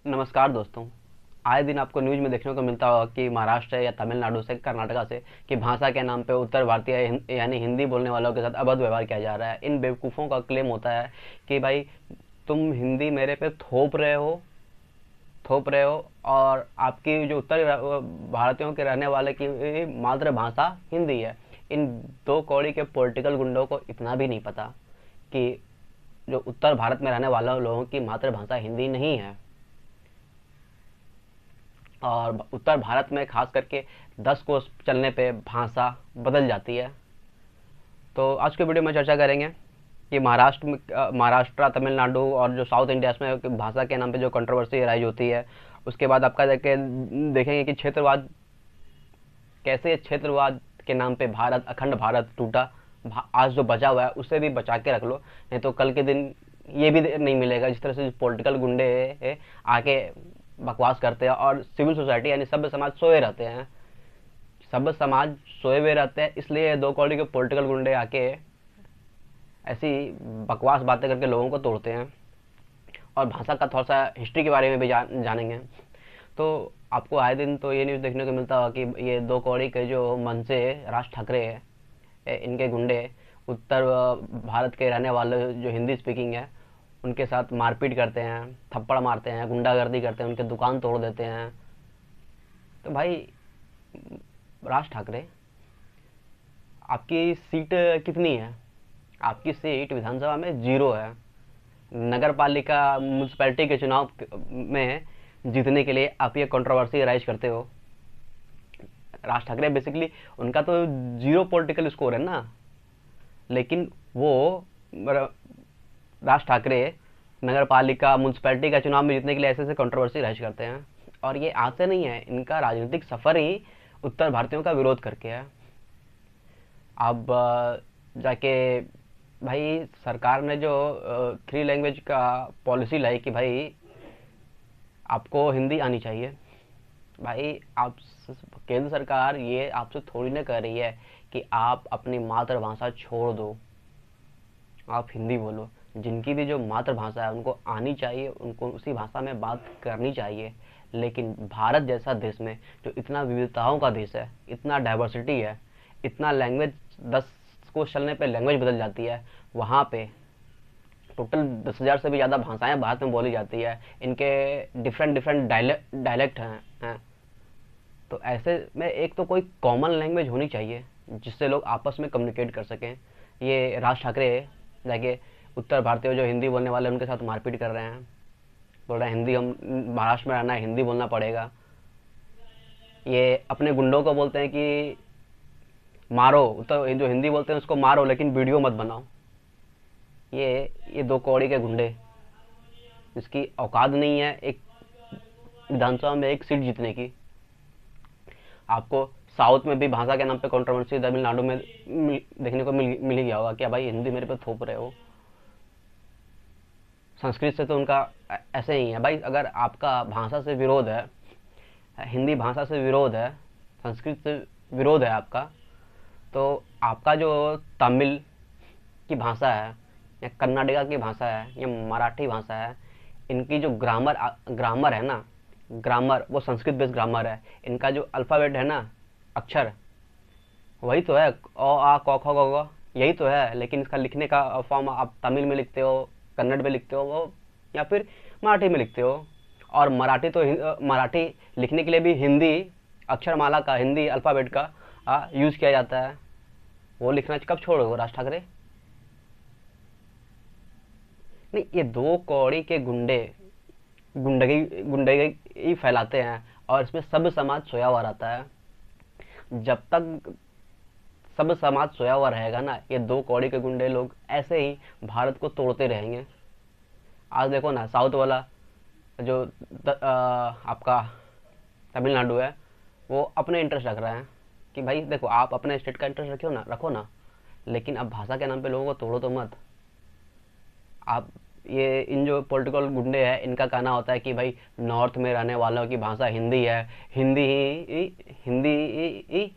नमस्कार दोस्तों। आए दिन आपको न्यूज़ में देखने को मिलता होगा कि महाराष्ट्र या तमिलनाडु से कर्नाटका से कि भाषा के नाम पे उत्तर भारतीय यानी हिंदी बोलने वालों के साथ अभद्र व्यवहार किया जा रहा है। इन बेवकूफ़ों का क्लेम होता है कि भाई तुम हिंदी मेरे पे थोप रहे हो और आपकी जो उत्तर भारतीयों के रहने वाले की मातृभाषा हिंदी है। इन दो कौड़ी के पॉलिटिकल गुंडों को इतना भी नहीं पता कि जो उत्तर भारत में रहने वाले लोगों की मातृभाषा हिंदी नहीं है और उत्तर भारत में खास करके 10 कोस चलने पे भाषा बदल जाती है। तो आज के वीडियो में चर्चा करेंगे कि महाराष्ट्र तमिलनाडु और जो साउथ इंडिया में भाषा के नाम पे जो कंट्रोवर्सी राइज होती है। उसके बाद आपका जाके देखेंगे कि क्षेत्रवाद के नाम पे भारत अखंड भारत टूटा। आज जो बचा हुआ है उसे भी बचा के रख लो, नहीं तो कल के दिन ये भी नहीं मिलेगा। जिस तरह से पॉलिटिकल गुंडे आके बकवास करते हैं और सिविल सोसाइटी यानी सभ्य समाज सोए हुए रहते हैं, इसलिए दो कौड़ी के पॉलिटिकल गुंडे आके ऐसी बकवास बातें करके लोगों को तोड़ते हैं। और भाषा का थोड़ा सा हिस्ट्री के बारे में भी जानेंगे। तो आपको आए दिन तो ये न्यूज़ देखने को मिलता है कि ये दो कौड़ी के जो मन से राज ठाकरे है, इनके गुंडे उत्तर भारत के रहने वाले जो हिंदी स्पीकिंग है उनके साथ मारपीट करते हैं, थप्पड़ मारते हैं, गुंडागर्दी करते हैं, उनके दुकान तोड़ देते हैं। तो भाई राज ठाकरे, आपकी सीट कितनी है? आपकी सीट विधानसभा में 0 है। नगर पालिका म्यूनसिपैलिटी के चुनाव में जीतने के लिए आप ये कंट्रोवर्सी राइज करते हो। राज ठाकरे बेसिकली उनका तो 0 पॉलिटिकल स्कोर है ना, लेकिन वो राज ठाकरे नगर पालिका म्यूनसिपैलिटी का चुनाव में जीतने के लिए ऐसे ऐसे कंट्रोवर्सी राइज करते हैं। और ये आज से नहीं है, इनका राजनीतिक सफर ही उत्तर भारतीयों का विरोध करके है। अब जाके भाई सरकार ने जो 3 लैंग्वेज का पॉलिसी लाई कि भाई आपको हिंदी आनी चाहिए। भाई आप केंद्र सरकार ये आपसे थोड़ी ना कह रही है कि आप अपनी मातृभाषा छोड़ दो, आप हिंदी बोलो। जिनकी भी जो मातृभाषा है उनको आनी चाहिए, उनको उसी भाषा में बात करनी चाहिए। लेकिन भारत जैसा देश में जो इतना विविधताओं का देश है, इतना डाइवर्सिटी है, इतना लैंग्वेज 10 को चलने पे लैंग्वेज बदल जाती है, वहाँ पे टोटल 10,000 से भी ज़्यादा भाषाएं भारत में बोली जाती है। इनके डिफरेंट डायलेक्ट हैं। तो ऐसे में एक तो कोई कॉमन लैंग्वेज होनी चाहिए जिससे लोग आपस में कम्युनिकेट कर सकें। ये राज ठाकरे जाके उत्तर भारतीय जो हिंदी बोलने वाले उनके साथ मारपीट कर रहे हैं, बोल रहे हैं हिंदी, हम महाराष्ट्र में रहना है, हिंदी बोलना पड़ेगा। ये अपने गुंडों को बोलते हैं कि मारो, तो जो हिंदी बोलते हैं उसको मारो लेकिन वीडियो मत बनाओ। ये दो कौड़ी के गुंडे, इसकी औकात नहीं है एक विधानसभा में एक सीट जीतने की। आपको साउथ में भी भाषा के नाम पे कंट्रोवर्सी तमिलनाडु में देखने को मिल ही गया होगा। क्या भाई हिंदी मेरे पे थोप रहे हो? संस्कृत से तो उनका ऐसे ही है भाई। अगर आपका भाषा से विरोध है, हिंदी भाषा से विरोध है, संस्कृत से विरोध है आपका, तो आपका जो तमिल की भाषा है या कर्नाटका की भाषा है या मराठी भाषा है, इनकी जो ग्रामर है ना, ग्रामर वो संस्कृत बेस्ड ग्रामर है। इनका जो अल्फ़ाबेट है ना, अक्षर, वही तो है, अ आ क ख ग घ, यही तो है। लेकिन इसका लिखने का फॉर्म आप तमिल में लिखते हो, कन्नड़ में लिखते हो वो, या फिर मराठी में लिखते हो। और मराठी लिखने के लिए भी हिंदी अक्षरमाला का, हिंदी अल्फ़ाबेट का यूज़ किया जाता है। वो लिखना कब छोड़ोगे राज ठाकरे? नहीं, ये दो कौड़ी के गुंडगी फैलाते हैं और इसमें सब समाज सोया हुआ रहता है। जब तक सब समाज सोया हुआ रहेगा ना, ये दो कौड़ी के गुंडे लोग ऐसे ही भारत को तोड़ते रहेंगे। आज देखो ना, साउथ वाला जो आपका तमिलनाडु है, वो अपने इंटरेस्ट रख रहे हैं कि भाई देखो, आप अपने स्टेट का इंटरेस्ट रखो ना, लेकिन अब भाषा के नाम पे लोगों को तोड़ो तो मत। आप ये इन जो पॉलिटिकल गुंडे हैं, इनका कहना होता है कि भाई नॉर्थ में रहने वालों की भाषा हिंदी है, हिंदी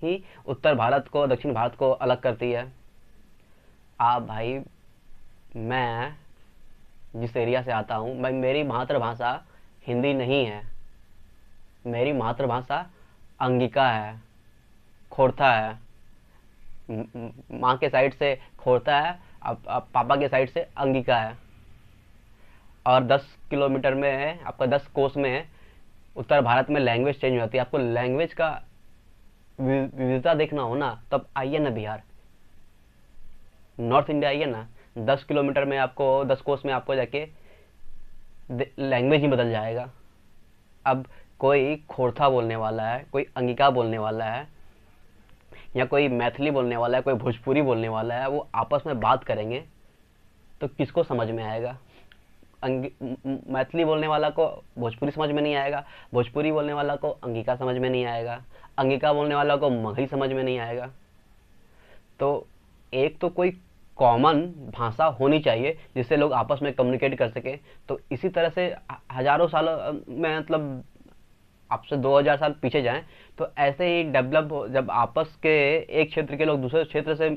ही उत्तर भारत को, दक्षिण भारत को अलग करती है। आप भाई, मैं जिस एरिया से आता हूँ भाई, मेरी मातृभाषा हिंदी नहीं है। मेरी मातृभाषा अंगिका है, खोरथा है। माँ के साइड से खोरथा है, अब पापा के साइड से अंगिका है। और 10 किलोमीटर में है आपका, 10 कोस में है। उत्तर भारत में लैंग्वेज चेंज हो जाती है। आपको लैंग्वेज का विविधता देखना हो ना, तब आइए ना बिहार, नॉर्थ इंडिया आइए ना। 10 किलोमीटर में आपको, 10 कोस में आपको जाके लैंग्वेज ही बदल जाएगा। अब कोई खोरथा बोलने वाला है, कोई अंगिका बोलने वाला है, या कोई मैथिली बोलने वाला है, कोई भोजपुरी बोलने वाला है, वो आपस में बात करेंगे तो किसको समझ में आएगा? मैथिली बोलने वाला को भोजपुरी समझ में नहीं आएगा, भोजपुरी बोलने वाला को अंगिका समझ में नहीं आएगा, अंगिका बोलने वाला को मगही समझ में नहीं आएगा। तो एक तो कोई कॉमन भाषा होनी चाहिए जिससे लोग आपस में कम्युनिकेट कर सके। तो इसी तरह से हजारों सालों में, मतलब आपसे 2000 साल पीछे जाएं, तो ऐसे ही डेवलप हो। जब आपस के एक क्षेत्र के लोग दूसरे क्षेत्र से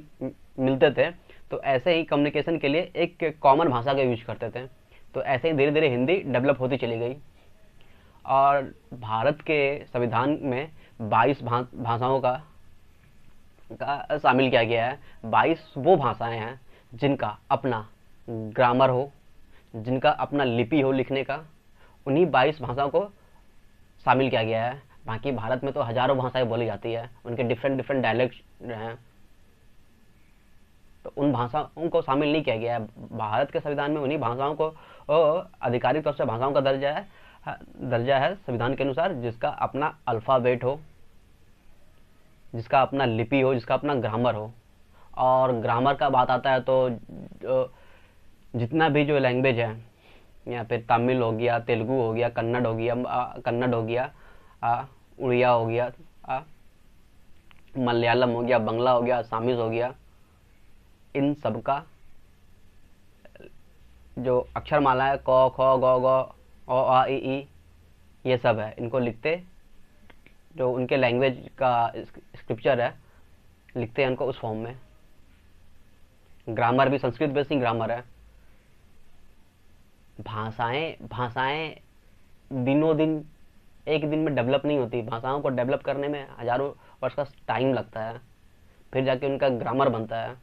मिलते थे, तो ऐसे ही कम्युनिकेशन के लिए एक कॉमन भाषा का यूज करते थे। तो ऐसे ही धीरे धीरे हिंदी डेवलप होती चली गई। और भारत के संविधान में 22 भाषाओं का शामिल किया गया है। 22 वो भाषाएं हैं जिनका अपना ग्रामर हो, जिनका अपना लिपि हो लिखने का। उन्हीं 22 भाषाओं को शामिल किया गया है। बाकी भारत में तो हजारों भाषाएं बोली जाती है, उनके डिफरेंट डिफरेंट डायलेक्ट हैं, तो उन भाषाओं को शामिल नहीं किया गया है। भारत के संविधान में उन्हीं भाषाओं को आधिकारिक तौर से भाषाओं का दर्जा है संविधान के अनुसार, जिसका अपना अल्फ़ाबेट हो, जिसका अपना लिपि हो, जिसका अपना ग्रामर हो। और ग्रामर का बात आता है तो जितना भी जो लैंग्वेज है, या फिर तमिल हो गया, तेलुगु हो गया, कन्नड़ हो गया, उड़िया हो गया, मलयालम हो गया, बंगला हो गया, असामीज हो गया, इन सब का जो अक्षरमाला है, क ख ग घ अ आ इ ई, ये सब है। इनको लिखते, जो उनके लैंग्वेज का स्क्रिप्चर है, लिखते हैं इनको उस फॉर्म में। ग्रामर भी संस्कृत बेसिक ग्रामर है। भाषाएं दिनों दिन, एक दिन में डेवलप नहीं होती। भाषाओं को डेवलप करने में हजारों वर्ष का टाइम लगता है, फिर जाके उनका ग्रामर बनता है।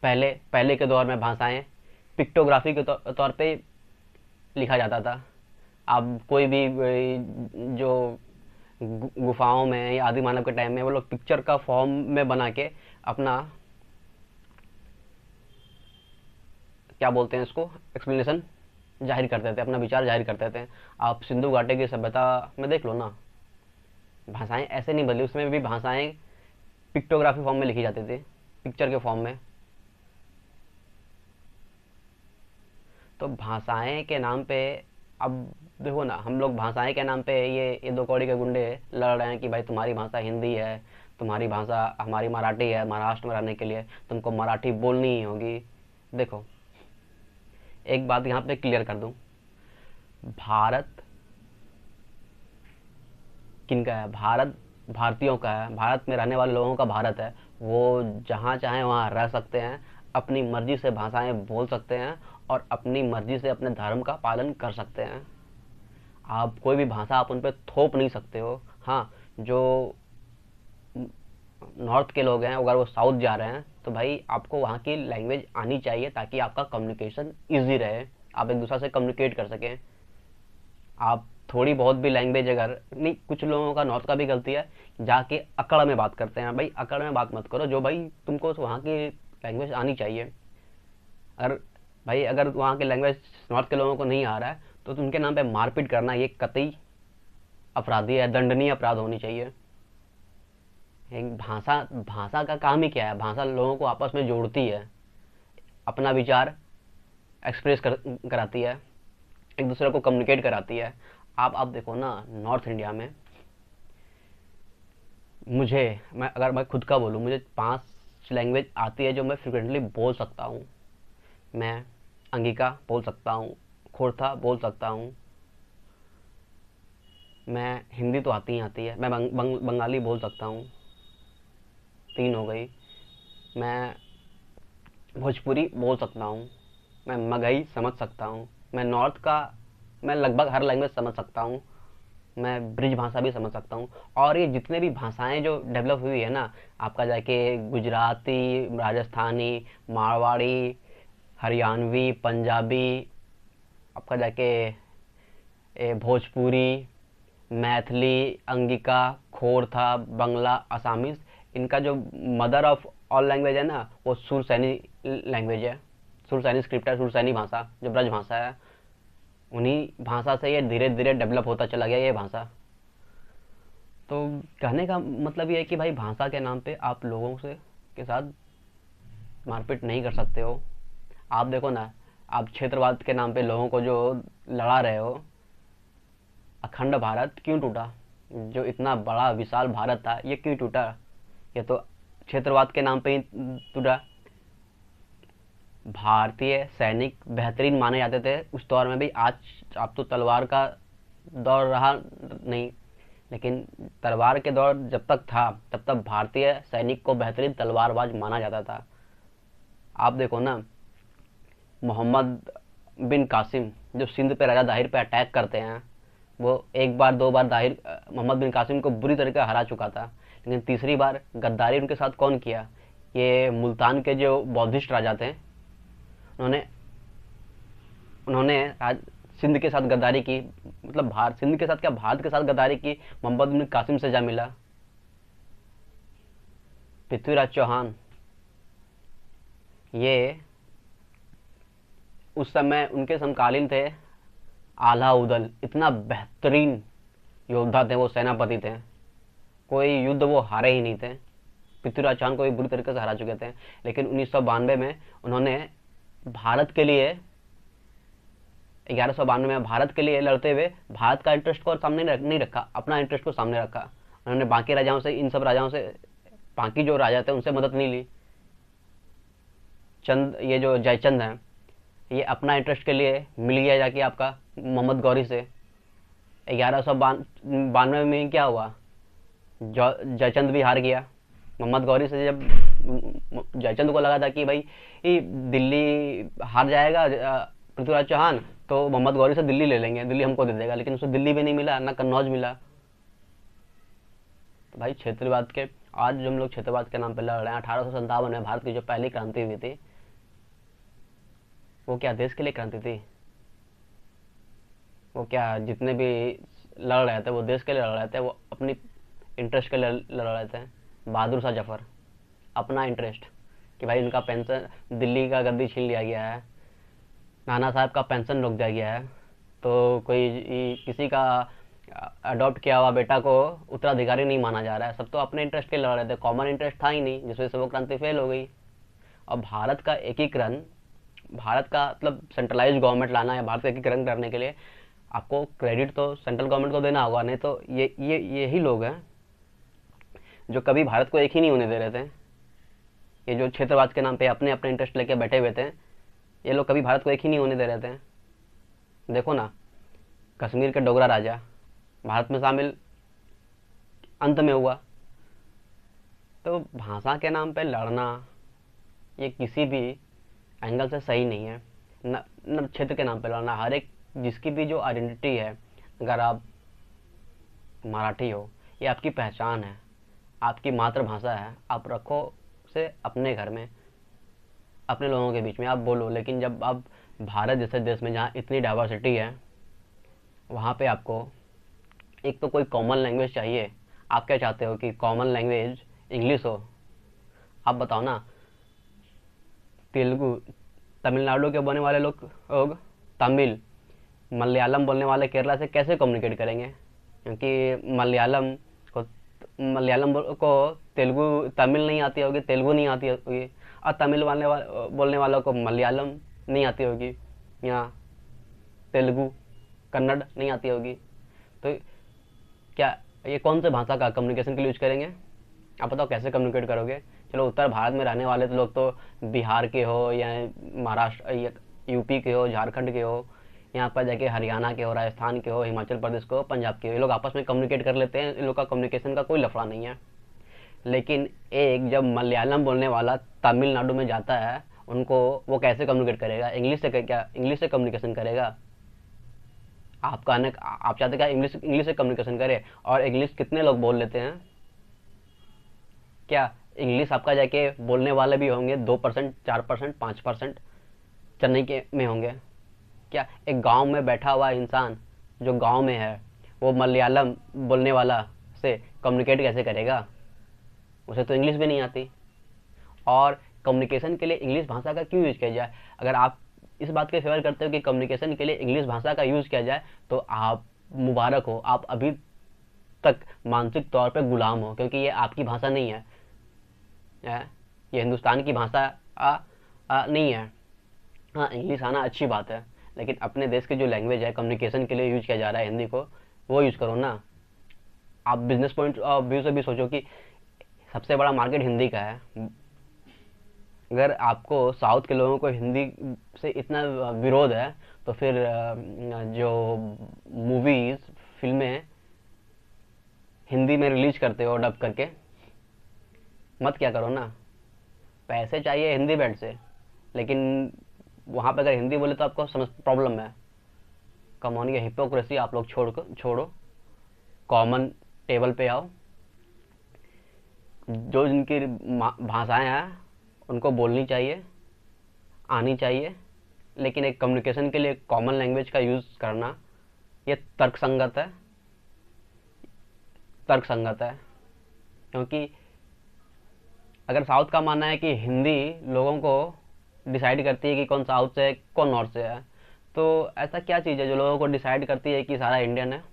पहले के दौर में भाषाएं पिक्टोग्राफी के तौर पे लिखा जाता था। अब कोई भी जो गुफाओं में या आदि मानव के टाइम में वो लोग पिक्चर का फॉर्म में बना के अपना, क्या बोलते हैं इसको, एक्सप्लेनेशन जाहिर करते थे, अपना विचार जाहिर करते थे। आप सिंधु घाटी की सभ्यता में देख लो ना, भाषाएं ऐसे नहीं बदली, उसमें भी भाषाएं पिक्टोग्राफी फॉर्म में लिखी जाती थी, पिक्चर के फॉर्म में। तो भाषाएं के नाम पे, अब देखो ना, हम लोग भाषाएं के नाम पे ये दो कौड़ी के गुंडे लड़ रहे हैं कि भाई तुम्हारी भाषा हिंदी है, तुम्हारी भाषा हमारी मराठी है, महाराष्ट्र में रहने के लिए तुमको मराठी बोलनी ही होगी। देखो, एक बात यहाँ पे क्लियर कर दूं, भारत किनका है? भारत भारतीयों का है, भारत में रहने वाले लोगों का भारत है। वो जहाँ चाहें वहाँ रह सकते हैं, अपनी मर्जी से भाषाएं बोल सकते हैं, और अपनी मर्जी से अपने धर्म का पालन कर सकते हैं। आप कोई भी भाषा आप उन पर थोप नहीं सकते हो। हाँ, जो नॉर्थ के लोग हैं, अगर वो साउथ जा रहे हैं, तो भाई आपको वहाँ की लैंग्वेज आनी चाहिए ताकि आपका कम्युनिकेशन ईजी रहे, आप एक दूसरे से कम्युनिकेट कर सकें। आप थोड़ी बहुत भी लैंग्वेज, अगर नहीं, कुछ लोगों का नॉर्थ का भी गलती है, जाके अकड़ में बात करते हैं। भाई अकड़ में बात मत करो, जो भाई तुमको वहाँ की लैंग्वेज आनी चाहिए। अगर वहाँ की लैंग्वेज नॉर्थ के लोगों को नहीं आ रहा है, तो उनके नाम पे मारपीट करना ये कतई अपराधी है, दंडनीय अपराध होनी चाहिए। एक भाषा का काम ही क्या है? भाषा लोगों को आपस में जोड़ती है, अपना विचार एक्सप्रेस कराती है, एक दूसरे को कम्युनिकेट कराती है। आप देखो ना, नॉर्थ इंडिया में अगर मैं खुद का बोलूँ, मुझे 5 लैंग्वेज आती है जो मैं फ्रिक्वेंटली बोल सकता हूँ। मैं अंगिका बोल सकता हूँ, खोरथा बोल सकता हूँ, मैं हिंदी तो आती है, मैं बंगाली बोल सकता हूँ, 3 हो गई। मैं भोजपुरी बोल सकता हूँ, मैं मगही समझ सकता हूँ। मैं नॉर्थ का मैं लगभग हर लैंग्वेज समझ सकता हूँ, मैं ब्रिज भाषा भी समझ सकता हूँ। और ये जितने भी भाषाएं जो डेवलप हुई है ना, आपका जाके गुजराती, राजस्थानी, मारवाड़ी, हरियाणवी, पंजाबी, आपका जाके भोजपुरी, मैथिली, अंगिका, खोरथा, बंगला, असामीज, इनका जो मदर ऑफ ऑल लैंग्वेज है ना, वो सुरसैनी लैंग्वेज है, सुरसैनी स्क्रिप्ट है, सुरसैनी भाषा जो ब्रज भाषा है, उन्हीं भाषा से ये धीरे धीरे डेवलप होता चला गया ये भाषा। तो कहने का मतलब ये है कि भाई भाषा के नाम पे आप लोगों से के साथ मारपीट नहीं कर सकते हो। आप देखो ना, आप क्षेत्रवाद के नाम पे लोगों को जो लड़ा रहे हो, अखंड भारत क्यों टूटा? जो इतना बड़ा विशाल भारत था, ये क्यों टूटा? ये तो क्षेत्रवाद के नाम पे ही टूटा। भारतीय सैनिक बेहतरीन माने जाते थे उस दौर में भी। आज अब तो तलवार का दौर रहा नहीं, लेकिन तलवार के दौर जब तक था तब तक भारतीय सैनिक को बेहतरीन तलवारबाज माना जाता था। आप देखो ना, मोहम्मद बिन कासिम जो सिंध पे राजा दाहिर पे अटैक करते हैं, वो एक बार दो बार दाहिर मोहम्मद बिन कासिम को बुरी तरीके हरा चुका था, लेकिन तीसरी बार गद्दारी उनके साथ कौन किया? ये मुल्तान के जो बौद्धिस्ट राजा थे, उन्होंने उन्होंने सिंध के साथ गद्दारी की। मतलब भारत सिंध के साथ क्या, भारत के साथ गद्दारी की। मोहम्मद बिन कासिम से जा मिला। पृथ्वीराज चौहान, ये उस समय उनके समकालीन थे। आला उदल इतना बेहतरीन योद्धा थे, वो सेनापति थे, कोई युद्ध वो हारे ही नहीं थे। पृथ्वीराज चौहान को भी बुरी तरीके से हरा चुके थे, लेकिन 1992 में उन्होंने भारत के लिए 1192 में भारत के लिए लड़ते हुए भारत का इंटरेस्ट को सामने नहीं रखा, अपना इंटरेस्ट को सामने रखा। उन्होंने बाकी राजाओं से, इन सब राजाओं से, बाकी जो राजा थे उनसे मदद नहीं ली। चंद, ये जो जयचंद हैं, ये अपना इंटरेस्ट के लिए मिल गया जाके आपका मोहम्मद गौरी से। 1192 में क्या हुआ, जयचंद भी हार गया मोहम्मद गौरी से। जब जयचंद को लगा था कि भाई दिल्ली हार जाएगा पृथ्वीराज चौहान, तो मोहम्मद गौरी से दिल्ली ले लेंगे, दिल्ली हमको दे देगा, लेकिन उसे दिल्ली भी नहीं मिला, ना कन्नौज मिला। तो भाई क्षेत्रवाद के, आज जो हम लोग क्षेत्रवाद के नाम पे लड़ रहे हैं, 1857 में भारत की जो पहली क्रांति हुई थी, वो क्या देश के लिए क्रांति थी? वो क्या जितने भी लड़ रहे थे वो देश के लिए लड़ रहे थे, वो अपनी इंटरेस्ट के लिए लड़ रहे थे। बहादुर शाह जफर, अपना इंटरेस्ट कि भाई उनका पेंशन, दिल्ली का गद्दी छीन लिया गया है, नाना साहब का पेंशन रोक दिया गया है, तो कोई किसी का अडॉप्ट किया हुआ बेटा को उत्तराधिकारी नहीं माना जा रहा है। सब तो अपने इंटरेस्ट के लड़ रहे थे, कॉमन इंटरेस्ट था ही नहीं, जिस वजह से वो क्रांति फेल हो गई। और भारत का एकीकरण, भारत का मतलब सेंट्रलाइज गवर्नमेंट लाना है, भारत का एकीकरण करने के लिए आपको क्रेडिट तो सेंट्रल गवर्नमेंट को देना होगा, नहीं तो यही लोग हैं जो कभी भारत को एक ही नहीं होने दे रहे थे। ये जो क्षेत्रवाद के नाम पे अपने अपने इंटरेस्ट लेके बैठे हुए थे, ये लोग कभी भारत को एक ही नहीं होने दे रहे थे। देखो ना, कश्मीर के डोगरा राजा भारत में शामिल अंत में हुआ। तो भाषा के नाम पे लड़ना ये किसी भी एंगल से सही नहीं है। न क्षेत्र के नाम पे लड़ना, हर एक जिसकी भी जो आइडेंटिटी है, अगर आप मराठी हो, ये आपकी पहचान है, आपकी मातृभाषा है, आप रखो उसे अपने घर में, अपने लोगों के बीच में आप बोलो। लेकिन जब आप भारत जैसे देश में जहाँ इतनी डाइवर्सिटी है, वहाँ पे आपको एक तो कोई कॉमन लैंग्वेज चाहिए। आप क्या चाहते हो कि कॉमन लैंग्वेज इंग्लिश हो? आप बताओ ना, तेलुगु, तमिलनाडु के बोलने वाले लोग तमिल, मलयालम बोलने वाले केरला से कैसे कम्युनिकेट करेंगे? क्योंकि मलयालम को तेलुगु, तमिल नहीं आती होगी, तेलुगु नहीं आती होगी, और तमिल बोलने वालों को मलयालम नहीं आती होगी, या तेलुगु, कन्नड़ नहीं आती होगी। तो क्या ये कौन से भाषा का कम्युनिकेशन के लिए यूज करेंगे? आप बताओ कैसे कम्युनिकेट करोगे? चलो, उत्तर भारत में रहने वाले तो लोग तो बिहार के हो, या महाराष्ट्र या यूपी के हो, झारखंड के हो, यहाँ पर जाके हरियाणा के हो, राजस्थान के हो, हिमाचल प्रदेश के हो, पंजाब के हो, ये लोग आपस में कम्युनिकेट कर लेते हैं, इन लोग का कम्युनिकेशन का कोई लफड़ा नहीं है। लेकिन एक जब मलयालम बोलने वाला तमिलनाडु में जाता है, उनको वो कैसे कम्युनिकेट करेगा? इंग्लिश से? क्या इंग्लिश से कम्युनिकेशन करेगा? आपका आप चाहते क्या इंग्लिश इंग्लिश से कम्युनिकेशन करें? और इंग्लिश कितने लोग बोल लेते हैं? क्या इंग्लिश आपका जाके बोलने वाले भी होंगे 2%, 4%, 5% चेन्नई के में होंगे? क्या एक गांव में बैठा हुआ इंसान जो गांव में है वो मलयालम बोलने वाला से कम्युनिकेट कैसे करेगा? उसे तो इंग्लिश भी नहीं आती। और कम्युनिकेशन के लिए इंग्लिश भाषा का क्यों यूज किया जाए? अगर आप इस बात के फेवर करते हो कि कम्युनिकेशन के लिए इंग्लिश भाषा का यूज किया जाए, तो आप मुबारक हो, आप अभी तक मानसिक तौर पे गुलाम हो, क्योंकि ये आपकी भाषा नहीं है, ये हिंदुस्तान की भाषा नहीं है। हाँ, इंग्लिश आना अच्छी बात है, लेकिन अपने देश की जो लैंग्वेज है, कम्युनिकेशन के लिए यूज किया जा रहा है हिंदी को, वो यूज करो ना। आप बिजनेस पॉइंट ऑफ व्यू से भी सोचो कि सबसे बड़ा मार्केट हिंदी का है। अगर आपको साउथ के लोगों को हिंदी से इतना विरोध है, तो फिर जो मूवीज, फिल्में हिंदी में रिलीज करते हो डब करके, मत क्या करो ना। पैसे चाहिए हिंदी बेल्ट से, लेकिन वहाँ पे अगर हिंदी बोले तो आपको समझ प्रॉब्लम है। कम ऑन, ये हिपोक्रेसी आप लोग छोड़ो, कॉमन टेबल पे आओ। जो जिनकी भाषाएं हैं उनको बोलनी चाहिए, आनी चाहिए, लेकिन एक कम्युनिकेशन के लिए कॉमन लैंग्वेज का यूज़ करना ये तर्कसंगत है। क्योंकि अगर साउथ का मानना है कि हिंदी लोगों को डिसाइड करती है कि कौन साउथ से है कौन नॉर्थ से है, तो ऐसा क्या चीज़ है जो लोगों को डिसाइड करती है कि सारा इंडियन है?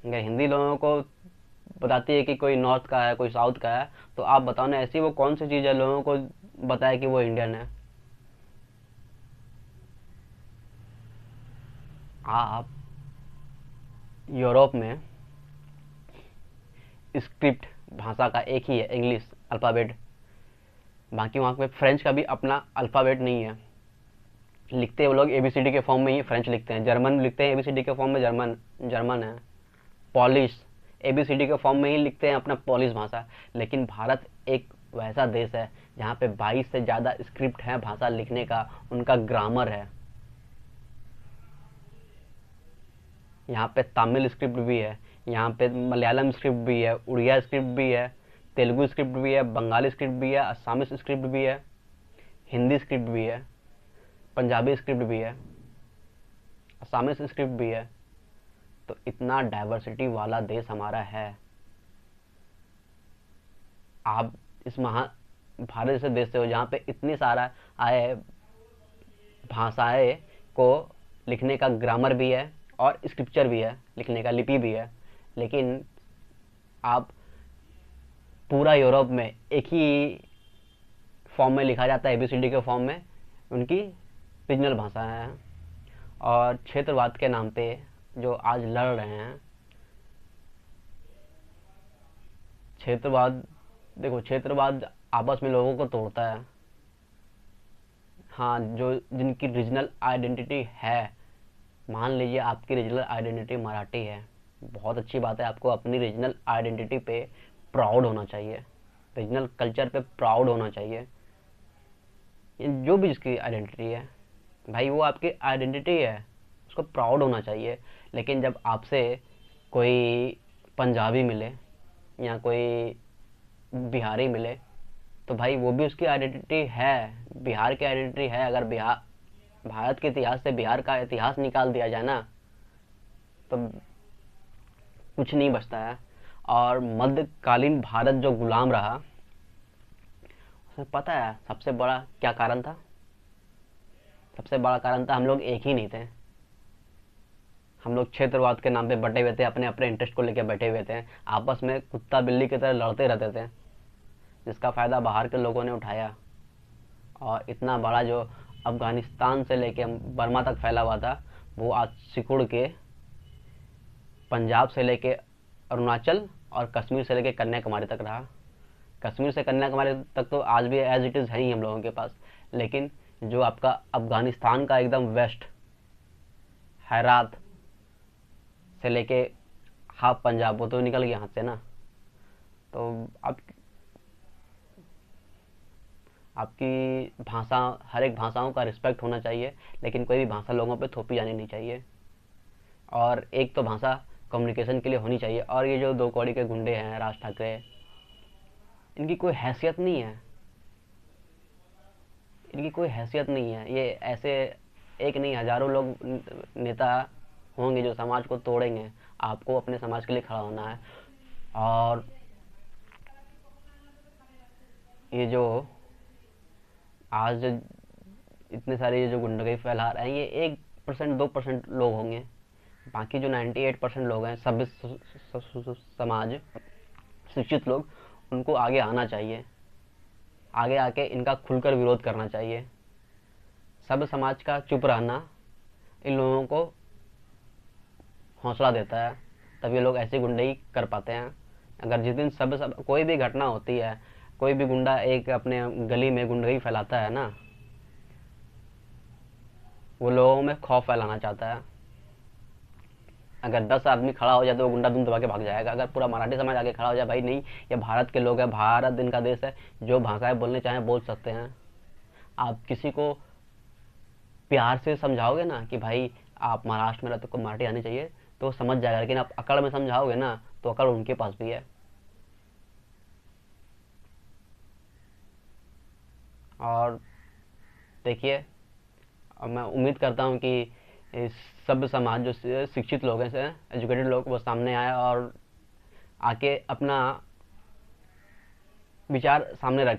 अगर हिंदी लोगों को बताती है कि कोई नॉर्थ का है कोई साउथ का है, तो आप बताओ ना, ऐसी वो कौन सी चीज़ है लोगों को बताए कि वो इंडियन है? आप यूरोप में स्क्रिप्ट भाषा का एक ही है, इंग्लिश अल्फ़ाबेट। बाकी वहाँ पे फ्रेंच का भी अपना अल्फ़ाबेट नहीं है। लिखते हैं वो लोग एबीसीडी के फॉर्म में ही फ्रेंच लिखते हैं, जर्मन लिखते हैं एबीसीडी के फॉर्म में, जर्मन है। पॉलिश एबीसीडी के फॉर्म में ही लिखते हैं अपना पॉलिश भाषा। लेकिन भारत एक वैसा देश है जहाँ पे 22 से ज़्यादा स्क्रिप्ट है भाषा लिखने का, उनका ग्रामर है। यहाँ पे तमिल स्क्रिप्ट भी है, यहाँ पे मलयालम स्क्रिप्ट भी है, उड़िया स्क्रिप्ट भी है, तेलुगु स्क्रिप्ट भी है, बंगाली स्क्रिप्ट भी है, असमिस स्क्रिप्ट भी है, हिंदी स्क्रिप्ट भी है, पंजाबी स्क्रिप्ट भी है, असमिस स्क्रिप्ट भी है। तो इतना डाइवर्सिटी वाला देश हमारा है। आप इस भारत जैसे देश से हो जहाँ पे इतनी सारा आए भाषाएं को लिखने का ग्रामर भी है और स्क्रिप्चर भी है, लिखने का लिपि भी है, लेकिन आप पूरा यूरोप में एक ही फॉर्म में लिखा जाता है, एबीसीडी के फॉर्म में, उनकी रीजनल भाषा है। और क्षेत्रवाद के नाम पे जो आज लड़ रहे हैं, क्षेत्रवाद, देखो क्षेत्रवाद आपस में लोगों को तोड़ता है। हाँ, जो जिनकी रीजनल आइडेंटिटी है, मान लीजिए आपकी रीजनल आइडेंटिटी मराठी है, बहुत अच्छी बात है, आपको अपनी रीजनल आइडेंटिटी पे प्राउड होना चाहिए, रीजनल कल्चर पे प्राउड होना चाहिए। जो भी जिसकी आइडेंटिटी है भाई, वो आपकी आइडेंटिटी है, उसको प्राउड होना चाहिए। लेकिन जब आपसे कोई पंजाबी मिले या कोई बिहारी मिले, तो भाई वो भी उसकी आइडेंटिटी है, बिहार की आइडेंटिटी है। अगर बिहार, भारत के इतिहास से बिहार का इतिहास निकाल दिया जाए ना, तो कुछ नहीं बचता है। और मध्यकालीन भारत जो गुलाम रहा, उसमें पता है सबसे बड़ा क्या कारण था? सबसे बड़ा कारण था हम लोग एक ही नहीं थे। हम लोग क्षेत्रवाद के नाम पे बटे हुए थे, अपने अपने इंटरेस्ट को लेकर बैठे हुए थे, आपस में कुत्ता बिल्ली की तरह लड़ते रहते थे, जिसका फ़ायदा बाहर के लोगों ने उठाया। और इतना बड़ा जो अफगानिस्तान से लेके बर्मा तक फैला हुआ था, वो आज सिकुड़ के पंजाब से लेके अरुणाचल और कश्मीर से लेके कन्याकुमारी तक रहा। कश्मीर से कन्याकुमारी तक तो आज भी एज इट इज़ है ही हम लोगों के पास। लेकिन जो आपका अफगानिस्तान का एकदम वेस्ट, हैरात से लेके हाफ पंजाब, वो तो निकल गया हाथ से ना। तो अब आपकी भाषा, हर एक भाषाओं का रिस्पेक्ट होना चाहिए, लेकिन कोई भी भाषा लोगों पे थोपी जानी नहीं चाहिए। और एक तो भाषा कम्युनिकेशन के लिए होनी चाहिए। और ये जो दो कौड़ी के गुंडे हैं, राज ठाकरे, इनकी कोई हैसियत नहीं है, इनकी कोई हैसियत नहीं है। ये ऐसे एक नहीं, हजारों लोग नेता होंगे जो समाज को तोड़ेंगे। आपको अपने समाज के लिए खड़ा होना है। और ये जो आज इतने सारे ये जो गुंडगी फैला रहे हैं, ये 1% 2% लोग होंगे। बाकी जो 98% लोग हैं, सभ्य समाज, शिक्षित लोग, उनको आगे आना चाहिए। आगे आके इनका खुलकर विरोध करना चाहिए। सभ्य समाज का चुप रहना इन लोगों को हौसला देता है, तब ये लोग ऐसी गुंडगी कर पाते हैं। अगर जिस दिन सब कोई भी घटना होती है, कोई भी गुंडा एक अपने गली में गुंडगी फैलाता है ना, वो लोगों में खौफ फैलाना चाहता है। अगर 10 आदमी खड़ा हो जाए तो वो गुंडा दुम दबा के भाग जाएगा। अगर पूरा मराठी समाज आगे खड़ा हो जाए, भाई नहीं, ये भारत के लोग हैं, भारत इनका देश है, जो भाषाएं बोलने चाहें बोल सकते हैं। आप किसी को प्यार से समझाओगे ना कि भाई आप महाराष्ट्र में रहते को मराठी आनी चाहिए, तो वो समझ जाएगा। लेकिन आप अकड़ में समझाओगे ना, तो अकड़ उनके पास भी है। और देखिए, और मैं उम्मीद करता हूँ कि इस सब समाज जो शिक्षित लोग हैं, एजुकेटेड लोग, वो सामने आए और आके अपना विचार सामने रखें।